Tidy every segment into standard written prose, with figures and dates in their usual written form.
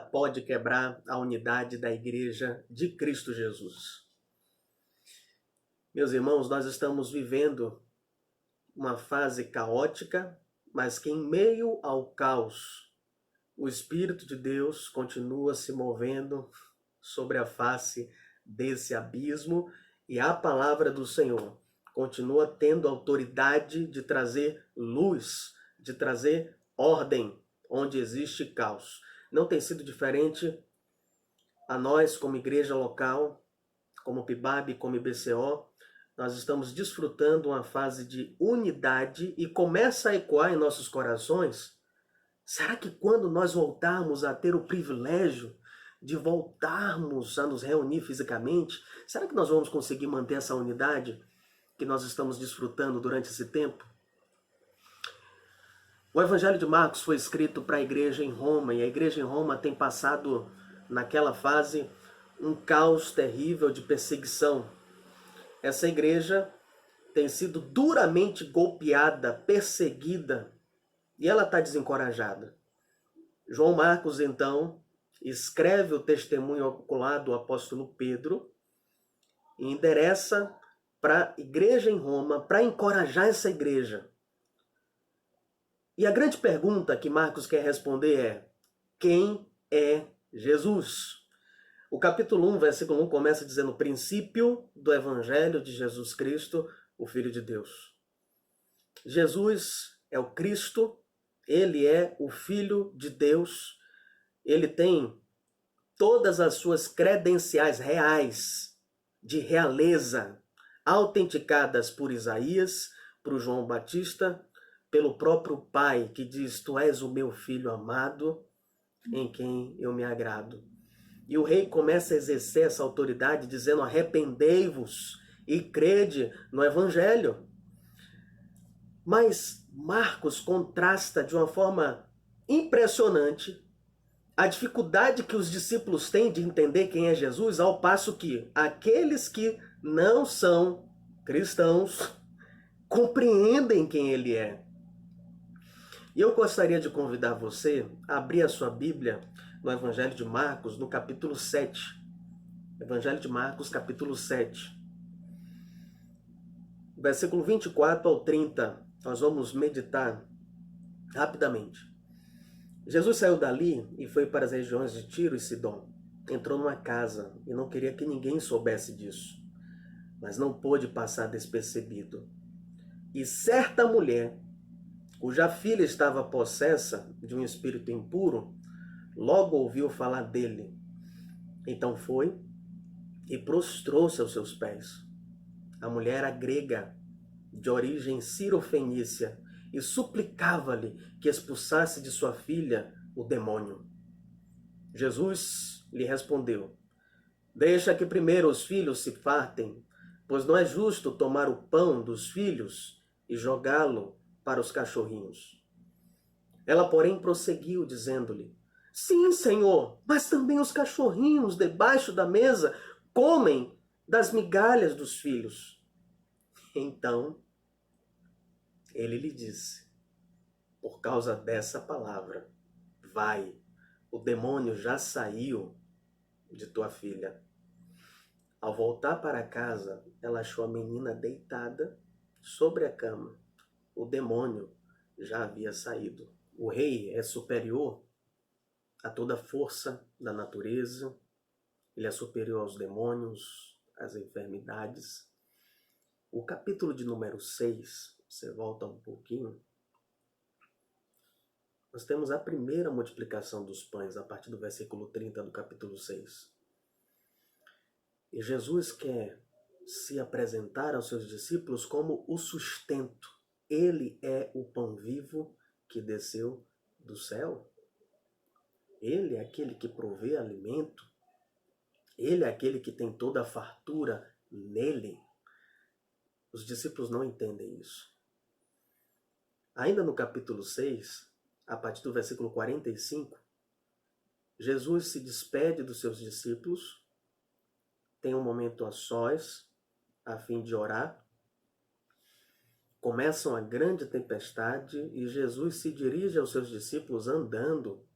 pode quebrar a unidade da Igreja de Cristo Jesus. Meus irmãos, nós estamos vivendo uma fase caótica, mas que em meio ao caos, o Espírito de Deus continua se movendo sobre a face desse abismo e a palavra do Senhor continua tendo autoridade de trazer luz, de trazer ordem onde existe caos. Não tem sido diferente a nós como igreja local, como PIBAB, como IBCO. Nós estamos desfrutando uma fase de unidade e começa a ecoar em nossos corações. Será que quando nós voltarmos a ter o privilégio de voltarmos a nos reunir fisicamente, será que nós vamos conseguir manter essa unidade que nós estamos desfrutando durante esse tempo? O Evangelho de Marcos foi escrito para a igreja em Roma, e a igreja em Roma tem passado, naquela fase, um caos terrível de perseguição. Essa igreja tem sido duramente golpeada, perseguida, e ela está desencorajada. João Marcos, então, escreve o testemunho ocular do apóstolo Pedro e endereça para a igreja em Roma para encorajar essa igreja. E a grande pergunta que Marcos quer responder é: quem é Jesus? O capítulo 1, versículo 1 começa dizendo o princípio do evangelho de Jesus Cristo, o Filho de Deus. Jesus é o Cristo, ele é o Filho de Deus, ele tem todas as suas credenciais reais de realeza, autenticadas por Isaías, por João Batista, pelo próprio Pai, que diz: Tu és o meu Filho amado, em quem eu me agrado. E o rei começa a exercer essa autoridade dizendo: arrependei-vos e crede no Evangelho. Mas Marcos contrasta de uma forma impressionante a dificuldade que os discípulos têm de entender quem é Jesus, ao passo que aqueles que não são cristãos compreendem quem ele é. E eu gostaria de convidar você a abrir a sua Bíblia no Evangelho de Marcos, no capítulo 7. Evangelho de Marcos, capítulo 7. Versículo 24 ao 30. Nós vamos meditar rapidamente. Jesus saiu dali e foi para as regiões de Tiro e Sidom. Entrou numa casa e não queria que ninguém soubesse disso, mas não pôde passar despercebido. E certa mulher, cuja filha estava possessa de um espírito impuro, logo ouviu falar dele. Então foi e prostrou-se aos seus pés. A mulher era grega, de origem cirofenícia, e suplicava-lhe que expulsasse de sua filha o demônio. Jesus lhe respondeu: Deixa que primeiro os filhos se fartem, pois não é justo tomar o pão dos filhos e jogá-lo para os cachorrinhos. Ela, porém, prosseguiu, dizendo-lhe: Sim, Senhor, mas também os cachorrinhos debaixo da mesa comem das migalhas dos filhos. Então, ele lhe disse: Por causa dessa palavra, vai, o demônio já saiu de tua filha. Ao voltar para casa, ela achou a menina deitada sobre a cama. O demônio já havia saído. O rei é superior a toda força da natureza, ele é superior aos demônios, às enfermidades. O capítulo de número 6, você volta um pouquinho, nós temos a primeira multiplicação dos pães, a partir do versículo 30 do capítulo 6. E Jesus quer se apresentar aos seus discípulos como o sustento. Ele é o pão vivo que desceu do céu. Ele é aquele que provê alimento. Ele é aquele que tem toda a fartura nele. Os discípulos não entendem isso. Ainda no capítulo 6, a partir do versículo 45, Jesus se despede dos seus discípulos, tem um momento a sós, a fim de orar. Começa uma grande tempestade e Jesus se dirige aos seus discípulos andando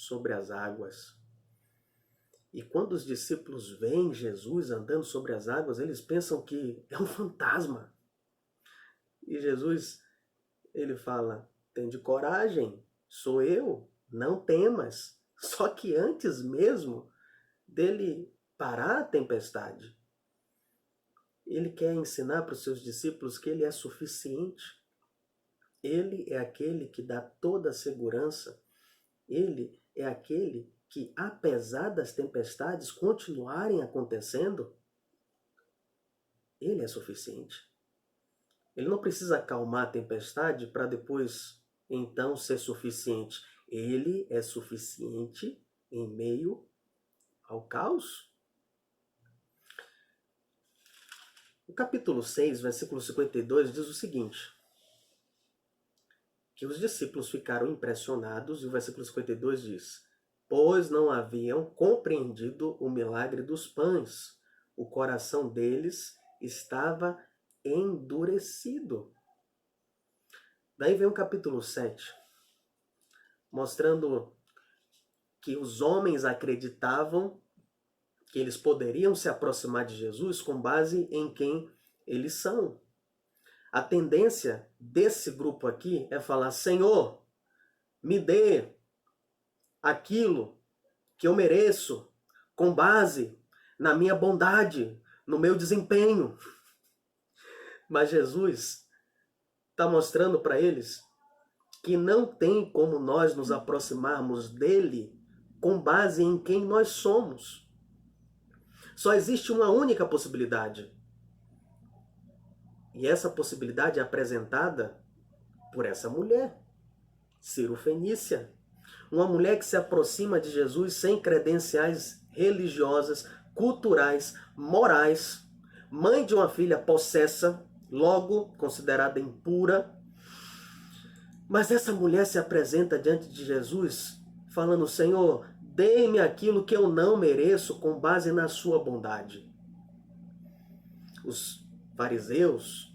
sobre as águas. E quando os discípulos veem Jesus andando sobre as águas, eles pensam que é um fantasma. E Jesus, ele fala, tende coragem, sou eu, não temas. Só que antes mesmo dele parar a tempestade, ele quer ensinar para os seus discípulos que ele é suficiente. Ele é aquele que dá toda a segurança. Ele é aquele que, apesar das tempestades continuarem acontecendo, ele é suficiente. Ele não precisa acalmar a tempestade para depois, então, ser suficiente. Ele é suficiente em meio ao caos. O capítulo 6, versículo 52, diz o seguinte, que os discípulos ficaram impressionados, e o versículo 52 diz, pois não haviam compreendido o milagre dos pães, o coração deles estava endurecido. Daí vem o capítulo 7, mostrando que os homens acreditavam que eles poderiam se aproximar de Jesus com base em quem eles são. A tendência desse grupo aqui é falar, Senhor, me dê aquilo que eu mereço com base na minha bondade, no meu desempenho. Mas Jesus está mostrando para eles que não tem como nós nos aproximarmos dele com base em quem nós somos. Só existe uma única possibilidade. E essa possibilidade é apresentada por essa mulher, Cirofenícia. Uma mulher que se aproxima de Jesus sem credenciais religiosas, culturais, morais, mãe de uma filha possessa, logo considerada impura. Mas essa mulher se apresenta diante de Jesus falando, Senhor, dê-me aquilo que eu não mereço com base na sua bondade. Os fariseus,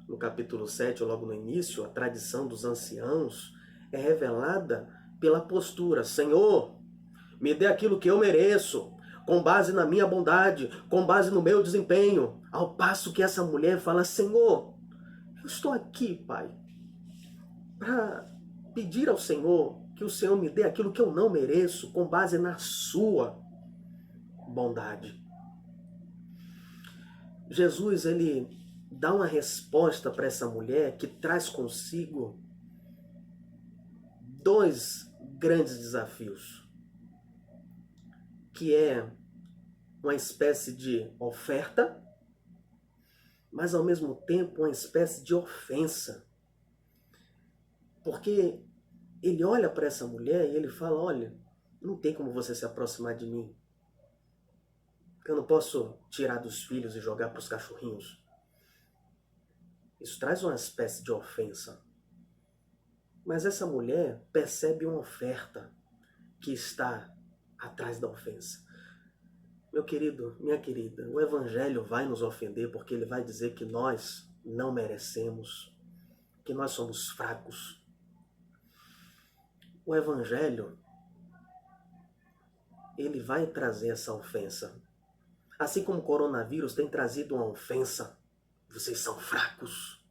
no capítulo 7, logo no início, a tradição dos anciãos é revelada pela postura, Senhor, me dê aquilo que eu mereço, com base na minha bondade, com base no meu desempenho. Ao passo que essa mulher fala, Senhor, eu estou aqui, Pai, para pedir ao Senhor que o Senhor me dê aquilo que eu não mereço, com base na sua bondade. Jesus, ele dá uma resposta para essa mulher que traz consigo dois grandes desafios, que é uma espécie de oferta, mas ao mesmo tempo uma espécie de ofensa. Porque ele olha para essa mulher e ele fala, olha, não tem como você se aproximar de mim. Eu não posso tirar dos filhos e jogar para os cachorrinhos. Isso traz uma espécie de ofensa. Mas essa mulher percebe uma oferta que está atrás da ofensa. Meu querido, minha querida, o Evangelho vai nos ofender porque ele vai dizer que nós não merecemos, que nós somos fracos. O Evangelho, ele vai trazer essa ofensa. Assim como o coronavírus tem trazido uma ofensa. Vocês são fracos.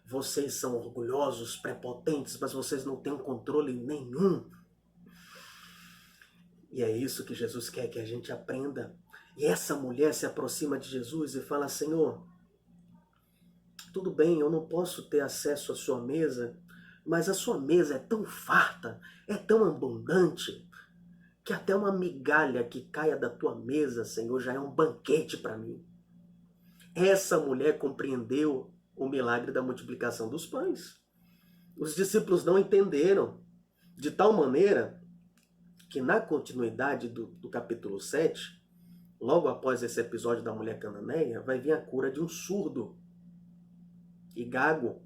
Vocês são orgulhosos, prepotentes, mas vocês não têm controle nenhum. E é isso que Jesus quer que a gente aprenda. E essa mulher se aproxima de Jesus e fala, Senhor, tudo bem, eu não posso ter acesso à sua mesa, mas a sua mesa é tão farta, é tão abundante, que até uma migalha que caia da tua mesa, Senhor, já é um banquete para mim. Essa mulher compreendeu o milagre da multiplicação dos pães. Os discípulos não entenderam, de tal maneira que na continuidade do capítulo 7, logo após esse episódio da mulher cananeia, vai vir a cura de um surdo e gago.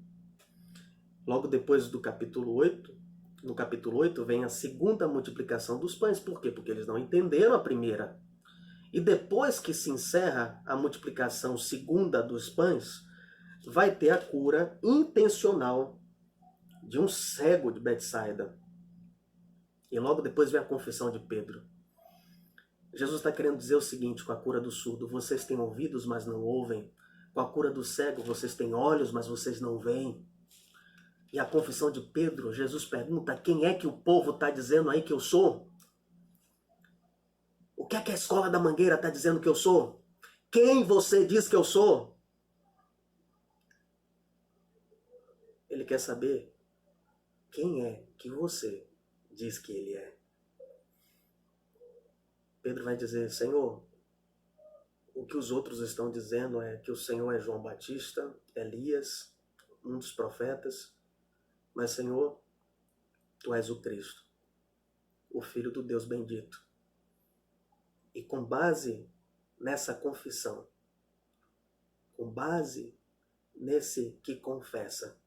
Logo depois do capítulo 8, no capítulo 8 vem a segunda multiplicação dos pães. Por quê? Porque eles não entenderam a primeira. E depois que se encerra a multiplicação segunda dos pães, vai ter a cura intencional de um cego de Betsaida. E logo depois vem a confissão de Pedro. Jesus está querendo dizer o seguinte com a cura do surdo: vocês têm ouvidos, mas não ouvem. Com a cura do cego, vocês têm olhos, mas vocês não veem. E a confissão de Pedro, Jesus pergunta: quem é que o povo está dizendo aí que eu sou? O que é que a escola da Mangueira está dizendo que eu sou? Quem você diz que eu sou? Ele quer saber quem é que você diz que ele é. Pedro vai dizer: Senhor, o que os outros estão dizendo é que o Senhor é João Batista, Elias, um dos profetas. Mas, Senhor, Tu és o Cristo, o Filho do Deus bendito. E com base nessa confissão, com base nesse que confessa,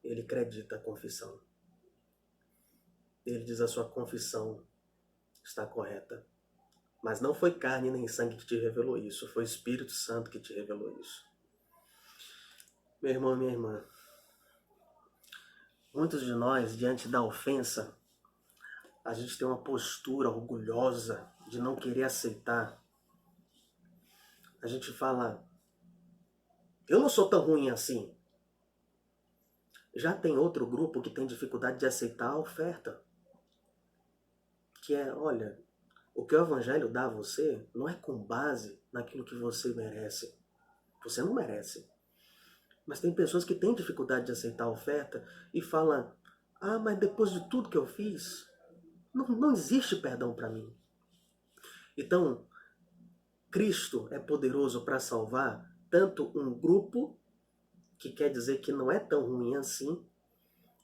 ele acredita a confissão. Ele diz: a sua confissão está correta. Mas não foi carne nem sangue que te revelou isso, foi o Espírito Santo que te revelou isso. Meu irmão e minha irmã, muitos de nós, diante da ofensa, a gente tem uma postura orgulhosa de não querer aceitar. A gente fala: eu não sou tão ruim assim. Já tem outro grupo que tem dificuldade de aceitar a oferta. Que é: olha, o que o Evangelho dá a você não é com base naquilo que você merece. Você não merece. Mas tem pessoas que têm dificuldade de aceitar a oferta e falam: ah, mas depois de tudo que eu fiz, não existe perdão para mim. Então, Cristo é poderoso para salvar tanto um grupo, que quer dizer que não é tão ruim assim,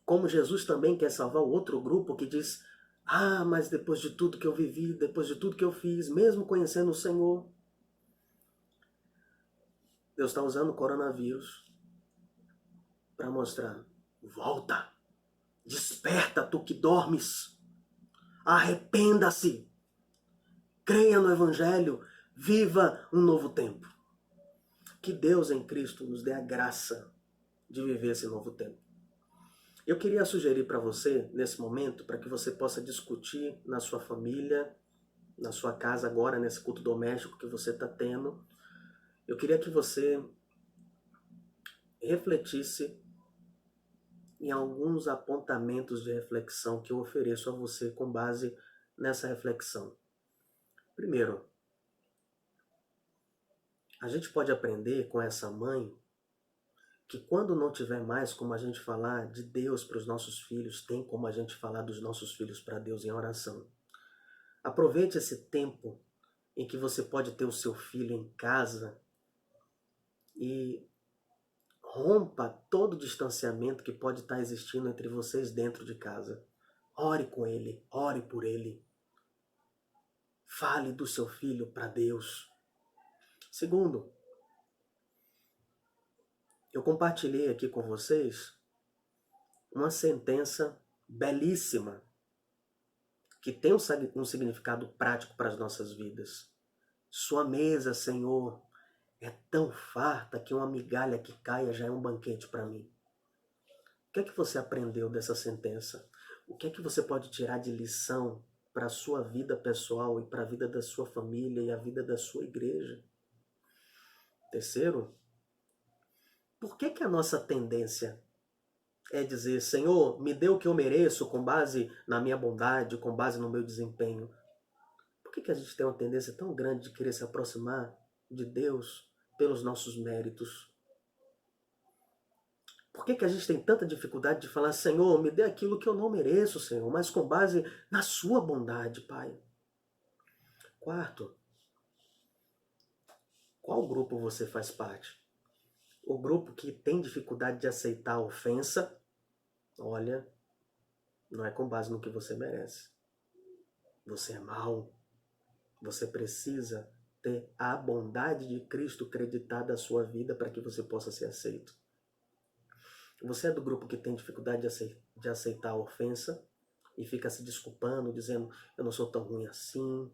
como Jesus também quer salvar o outro grupo que diz: ah, mas depois de tudo que eu vivi, depois de tudo que eu fiz, mesmo conhecendo o Senhor. Deus está usando o coronavírus para mostrar: volta, desperta tu que dormes, arrependa-se, creia no Evangelho, viva um novo tempo. Que Deus em Cristo nos dê a graça de viver esse novo tempo. Eu queria sugerir para você, nesse momento, para que você possa discutir na sua família, na sua casa agora, nesse culto doméstico que você está tendo, eu queria que você refletisse em alguns apontamentos de reflexão que eu ofereço a você com base nessa reflexão. Primeiro, a gente pode aprender com essa mãe que quando não tiver mais como a gente falar de Deus para os nossos filhos, tem como a gente falar dos nossos filhos para Deus em oração. Aproveite esse tempo em que você pode ter o seu filho em casa e rompa todo o distanciamento que pode estar existindo entre vocês dentro de casa. Ore com ele, ore por ele. Fale do seu filho para Deus. Segundo, eu compartilhei aqui com vocês uma sentença belíssima que tem um significado prático para as nossas vidas. Sua mesa, Senhor, é tão farta que uma migalha que caia já é um banquete para mim. O que é que você aprendeu dessa sentença? O que é que você pode tirar de lição para a sua vida pessoal e para a vida da sua família e a vida da sua igreja? Terceiro, por que a nossa tendência é dizer: Senhor, me dê o que eu mereço com base na minha bondade, com base no meu desempenho? Por que a gente tem uma tendência tão grande de querer se aproximar de Deus pelos nossos méritos? Por que a gente tem tanta dificuldade de falar: Senhor, me dê aquilo que eu não mereço, Senhor, mas com base na sua bondade, Pai? Quarto, qual grupo você faz parte? O grupo que tem dificuldade de aceitar a ofensa? Olha, não é com base no que você merece. Você é mau. Você precisa ter a bondade de Cristo creditada à sua vida para que você possa ser aceito. Você é do grupo que tem dificuldade de aceitar a ofensa e fica se desculpando, dizendo: eu não sou tão ruim assim,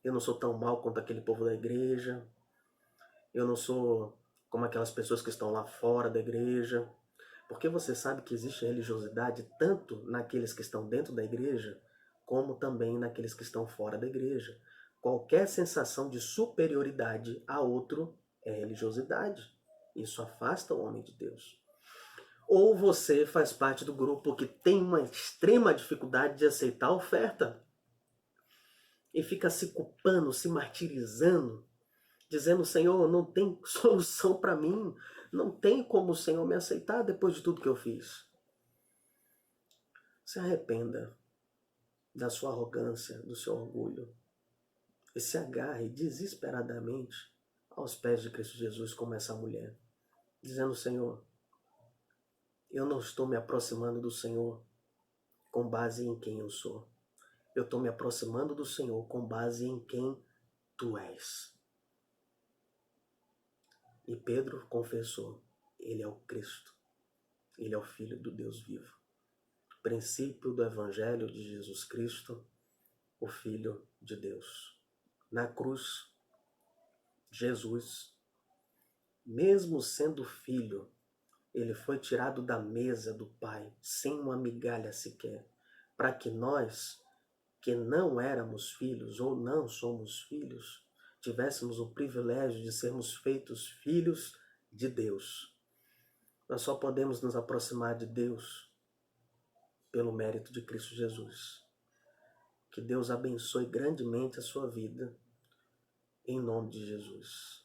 eu não sou tão mal quanto aquele povo da igreja, eu não sou como aquelas pessoas que estão lá fora da igreja. Porque você sabe que existe religiosidade tanto naqueles que estão dentro da igreja, como também naqueles que estão fora da igreja. Qualquer sensação de superioridade a outro é religiosidade. Isso afasta o homem de Deus. Ou você faz parte do grupo que tem uma extrema dificuldade de aceitar a oferta e fica se culpando, se martirizando, dizendo: Senhor, não tem solução para mim, não tem como o Senhor me aceitar depois de tudo que eu fiz. Se arrependa da sua arrogância, do seu orgulho, e se agarre desesperadamente aos pés de Cristo Jesus como essa mulher, dizendo: Senhor, eu não estou me aproximando do Senhor com base em quem eu sou. Eu estou me aproximando do Senhor com base em quem Tu és. E Pedro confessou: Ele é o Cristo. Ele é o Filho do Deus vivo. Princípio do Evangelho de Jesus Cristo, o Filho de Deus. Na cruz, Jesus, mesmo sendo filho, ele foi tirado da mesa do Pai, sem uma migalha sequer, para que nós, que não éramos filhos ou não somos filhos, tivéssemos o privilégio de sermos feitos filhos de Deus. Nós só podemos nos aproximar de Deus pelo mérito de Cristo Jesus. Que Deus abençoe grandemente a sua vida, em nome de Jesus.